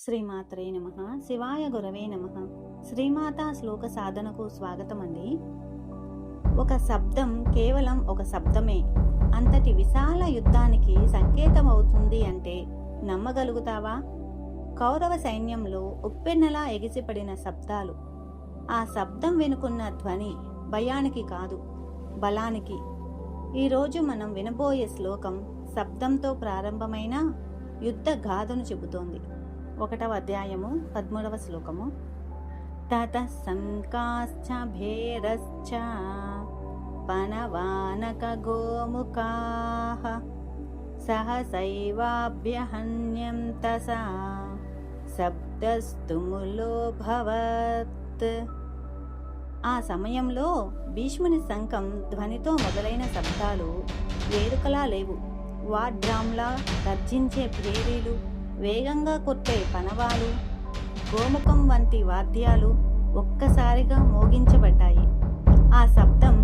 శ్రీమాత్రే నమః. శివాయ గురవే నమః. శ్రీమాతా శ్లోక సాధనకు స్వాగతం అండి. ఒక శబ్దం కేవలం ఒక శబ్దమే అంతటి విశాల యుద్ధానికి సంకేతం అవుతుంది అంటే నమ్మగలుగుతావా? కౌరవ సైన్యంలో ఉప్పెన్నలా ఎగిసిపడిన శబ్దాలు. ఆ శబ్దం వెనుకున్న ధ్వని భయానికి కాదు, బలానికి. ఈరోజు మనం వినబోయే శ్లోకం శబ్దంతో ప్రారంభమైన యుద్ధ గాథను చెబుతోంది. 1వ అధ్యాయము 13వ శ్లోకము. తతః సంకాశ్చ భేరశ్చ పనవానక గోముఖాః సహసైవాభ్యహన్యం తసా శబ్దస్తుములోభవత్. ఆ సమయంలో భీష్ముని శంఖం ధ్వనితో మొదలైన శబ్దాలు వేడుకలా లేవు. వాడ్రామ్లా గర్జించే భేరీలు, వేగంగా కొట్టే పనవాలు, గోముఖం వంటి వాద్యాలు ఒక్కసారిగా మోగించబడ్డాయి. ఆ శబ్దం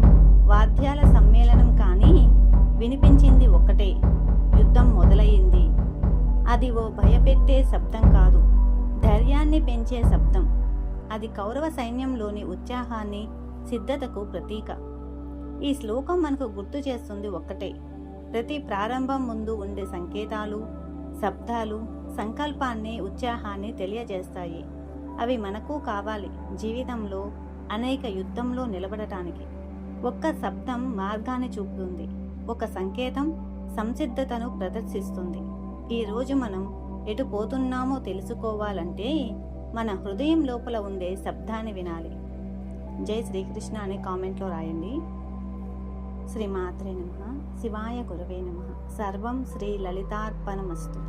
వాద్యాల సమ్మేళనం కానీ వినిపించింది ఒక్కటే: యుద్ధం మొదలయ్యింది. అది ఓ భయపెట్టే శబ్దం కాదు, ధైర్యాన్ని పెంచే శబ్దం. అది కౌరవ సైన్యంలోని ఉత్సాహాన్ని, సిద్ధతకు ప్రతీక. ఈ శ్లోకం మనకు గుర్తు చేస్తుంది ఒక్కటే: ప్రతి ప్రారంభం ముందు ఉండే సంకేతాలు, శబ్దాలు సంకల్పాన్ని, ఉత్సాహాన్ని తెలియజేస్తాయి. అవి మనకు కావాలి జీవితంలో అనేక యుద్ధంలో నిలబడటానికి. ఒక్క శబ్దం మార్గాన్ని చూపుతుంది, ఒక సంకేతం సంసిద్ధతను ప్రదర్శిస్తుంది. ఈరోజు మనం ఎటు పోతున్నామో తెలుసుకోవాలంటే మన హృదయం లోపల ఉండే శబ్దాన్ని వినాలి. జై శ్రీకృష్ణ అనే కామెంట్లో రాయండి. శ్రీమాత్రే నమః. శివాయ గురవే నమః. సర్వం శ్రీ లలితార్పణమస్తు.